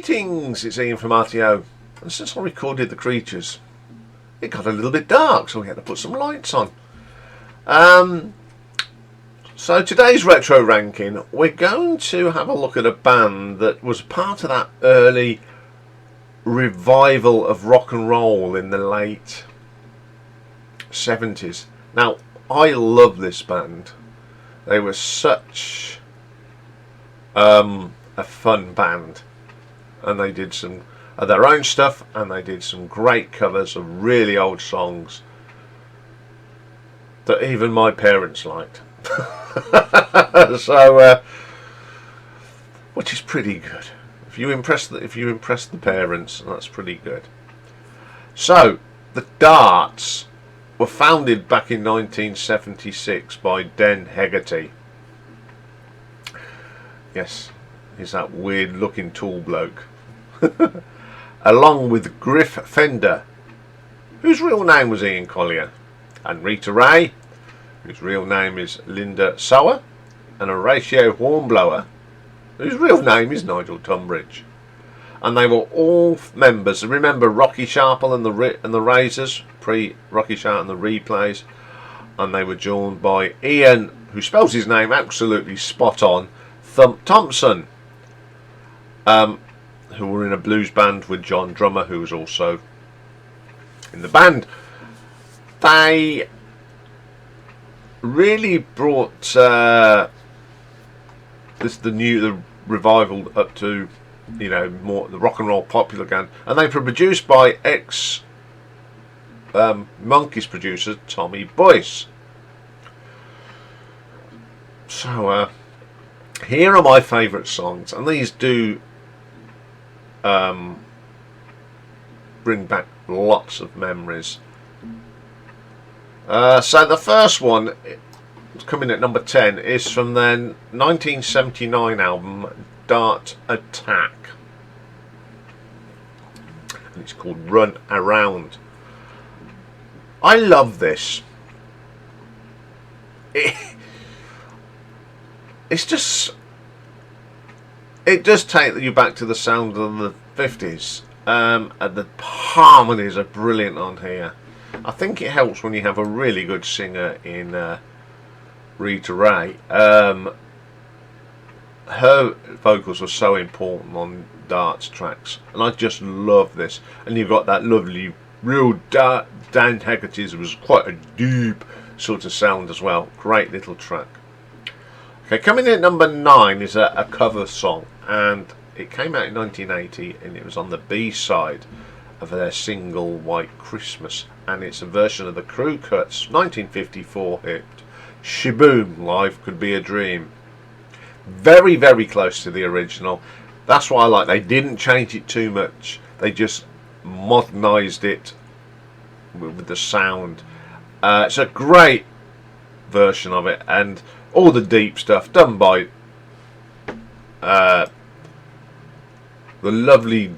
Greetings, it's Iain from RTO, and since I recorded The Creatures, it got a little bit dark, so we had to put some lights on. So today's retro ranking, we're going to have a look at a band that was part of that early revival of rock and roll in the late 70s. Now, I love this band. They were such a fun band, and they did some of their own stuff, and they did some great covers of really old songs that even my parents liked. So, which is pretty good. If you impress the parents, that's pretty good. So, the Darts were founded back in 1976 by Den Hegarty. Yes, he's that weird-looking tall bloke. Along with Griff Fender, whose real name was Ian Collier, and Rita Ray, whose real name is Linda Sower, and Horatio Hornblower, whose real name is Nigel Tunbridge. And they were all members. Remember Rocky Sharple and the Razors, pre-Rocky Sharp and the Replays, and they were joined by Iain, who spells his name absolutely spot on, Thump Thompson, who were in a blues band with John Drummer, who was also in the band. They really brought the revival up to, you know, more the rock and roll popular again, and they were produced by ex Monkees producer Tommy Boyce. So here are my favourite songs, and these do bring back lots of memories. So the first one, coming at number 10, is from their 1979 album Dart Attack, and it's called Run Around. I love this. It's just, it does take you back to the sound of the 50s, and the harmonies are brilliant on here. I think it helps when you have a really good singer in Rita Ray. Her vocals were so important on Darts tracks, and I just love this. And you've got that lovely, real Dan Hegarty's was quite a deep sort of sound as well. Great little track. Okay, coming in at number 9 is a cover song, and it came out in 1980, and it was on the B-side of their single White Christmas, and it's a version of the Crew Cuts 1954 hit Shaboom, Life Could Be a Dream. Very, very close to the original. That's why I like, they didn't change it too much, they just modernised it with the sound. It's a great version of it, and all the deep stuff done by the lovely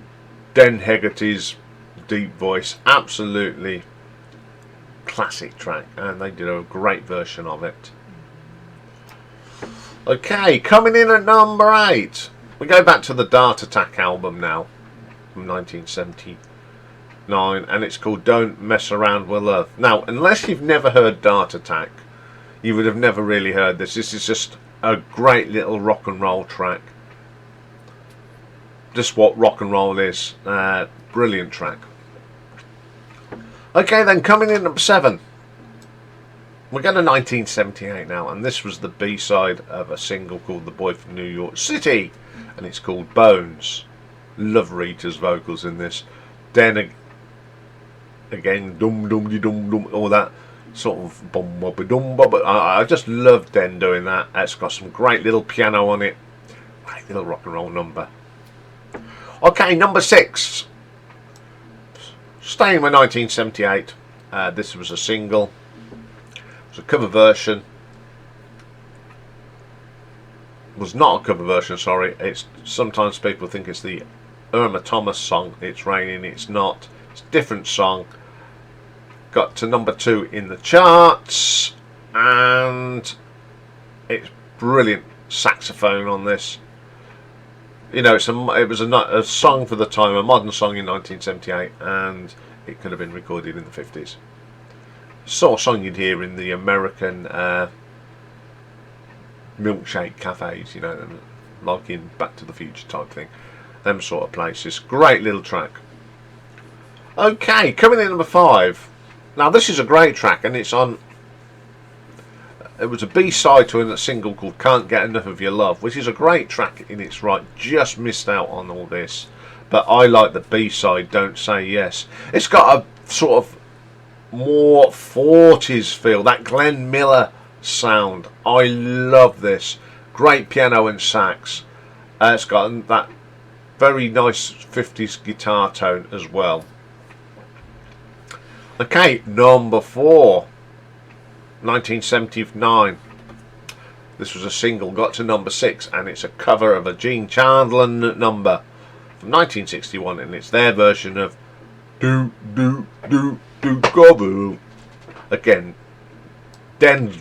Den Hegarty's deep voice. Absolutely classic track, and they did a great version of it. Okay, coming in at number 8, we go back to the Dart Attack album now from 1979, and it's called Don't Mess Around with Love. Now, unless you've never heard Dart Attack, you would have never really heard this. This is just a great little rock and roll track. Just what rock and roll is. Brilliant track. Okay, then coming in at number 7, we're going to 1978 now, and this was the B-side of a single called The Boy from New York City, and it's called Bones. Love Rita's vocals in this. Den again, dum dum de dum dum, all that sort of bum bum dum bum. I just love Den doing that. It's got some great little piano on it. Great little rock and roll number. Okay, number 6. Staying with 1978. This was a single. It was a cover version. It was not a cover version, sorry. It's sometimes people think it's the Irma Thomas song, It's Raining. It's not. It's a different song. Got to number 2 in the charts, and it's brilliant saxophone on this. You know, it was a song for the time, a modern song in 1978, and it could have been recorded in the 50s. Sort of song you'd hear in the American milkshake cafes, you know, like in Back to the Future type thing. Them sort of places. Great little track. Okay, coming in at number 5. Now this is a great track, and it's on. It was a B-side to a single called "Can't Get Enough of Your Love," which is a great track in its right. Just missed out on all this, but I like the B-side, "Don't Say Yes." It's got a sort of more 40s feel, that Glenn Miller sound. I love this. Great piano and sax. It's got that very nice 50s guitar tone as well. Okay, number 4, 1979. This was a single, got to number 6, and it's a cover of a Gene Chandler number from 1961, and it's their version of Do Do Do Do Gobble. Again, Den's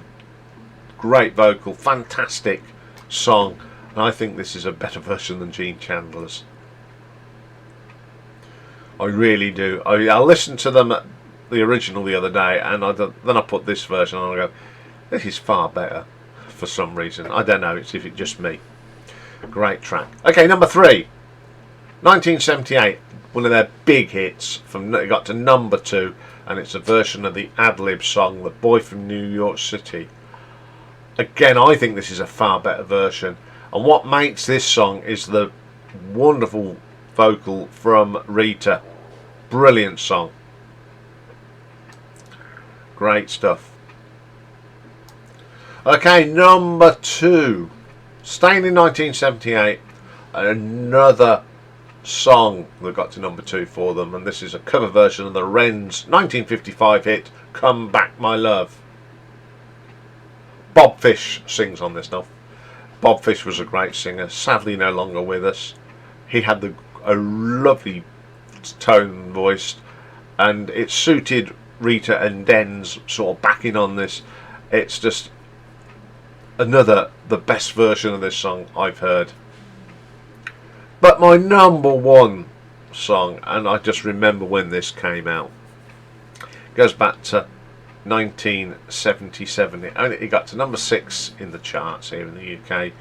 great vocal, fantastic song, and I think this is a better version than Gene Chandler's. I really do. I listened to them at the original the other day, and then I put this version on and I go, this is far better for some reason. I don't know, it's if it's just me. Great track. Okay, number 3, 1978, one of their big hits. It got to number 2, and it's a version of the ad-lib song "The Boy from New York City." Again, I think this is a far better version, and what makes this song is the wonderful vocal from Rita. Brilliant song. Great stuff. Okay, number 2. Staying in 1978, another song that got to number 2 for them, and this is a cover version of the Wrens' 1955 hit "Come Back My Love." Bob Fish sings on this now. Bob Fish was a great singer, sadly no longer with us. He had a lovely tone voice, and it suited Rita and Den's sort of backing on this. It's just the best version of this song I've heard. But my number 1 song, and I just remember when this came out, goes back to 1977. It got to number 6 in the charts here in the UK,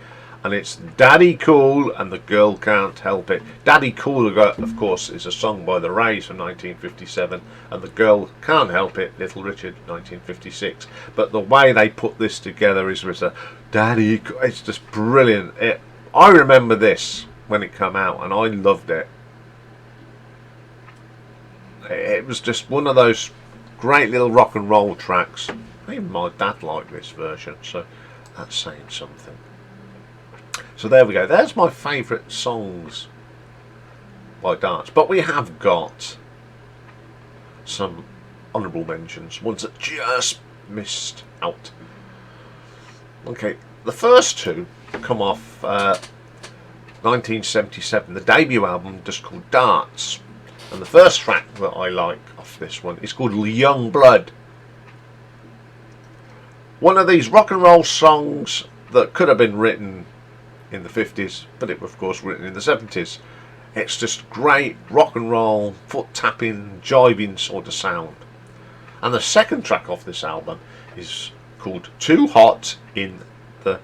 and it's "Daddy Cool" and "The Girl Can't Help It." "Daddy Cool," of course, is a song by the Rays from 1957, and "The Girl Can't Help It," Little Richard, 1956. But the way they put this together is with a "Daddy," it's just brilliant. I remember this when it came out, and I loved it. It was just one of those great little rock and roll tracks. Even my dad liked this version, so that's saying something. So there we go. There's my favourite songs by Darts. But we have got some honourable mentions, ones that just missed out. Okay, the first 2 come off 1977, the debut album just called Darts. And the first track that I like off this one is called "Young Blood." One of these rock and roll songs that could have been written in the 50s, but it was of course written in the 70s. It's just great rock and roll, foot tapping, jiving sort of sound. And the second track off this album is called "Too Hot in the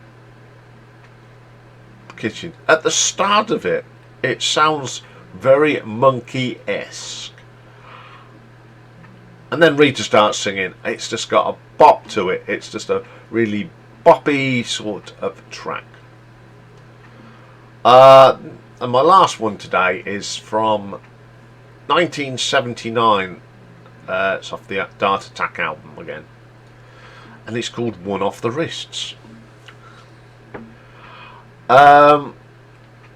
Kitchen." At the start of it, it sounds very Monkey-esque, and then Rita starts singing. It's just got a bop to it. It's just a really boppy sort of track. And my last one today is from 1979. It's off the Dart Attack album again, and it's called "One Off the Wrists."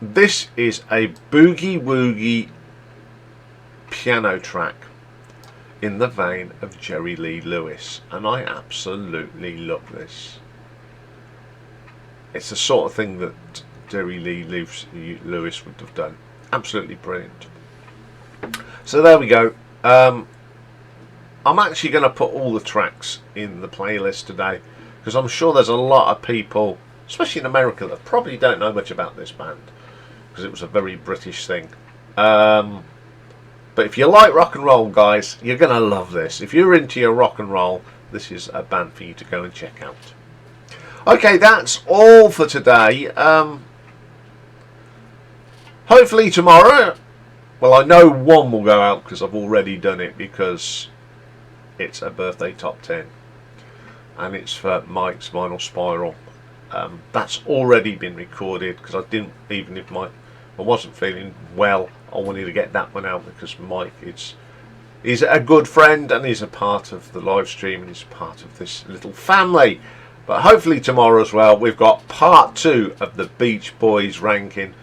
This is a boogie-woogie piano track in the vein of Jerry Lee Lewis, and I absolutely love this. It's the sort of thing that Jerry Lee Lewis would have done. Absolutely brilliant. So there we go. I'm actually going to put all the tracks in the playlist today, because I'm sure there's a lot of people, especially in America, that probably don't know much about this band. because it was a very British thing. But if you like rock and roll, guys, you're going to love this. If you're into your rock and roll, this is a band for you to go and check out. Okay, that's all for today. Hopefully tomorrow, well, I know one will go out because I've already done it, because it's a birthday top 10. And it's for Mike's Vinyl Spiral. That's already been recorded, because I didn't, even if I wasn't feeling well, I wanted to get that one out, because Mike he's a good friend, and he's a part of the live stream, and he's part of this little family. But hopefully tomorrow as well, we've got part 2 of the Beach Boys ranking.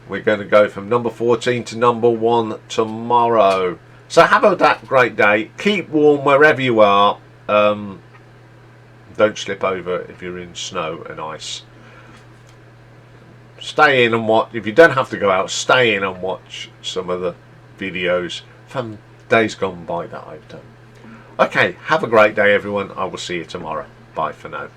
We're going to go from number 14 to number 1 tomorrow. So have a great day. Keep warm wherever you are. Don't slip over if you're in snow and ice. Stay in and watch. If you don't have to go out, stay in and watch some of the videos from days gone by that I've done. Okay, have a great day, everyone. I will see you tomorrow. Bye for now.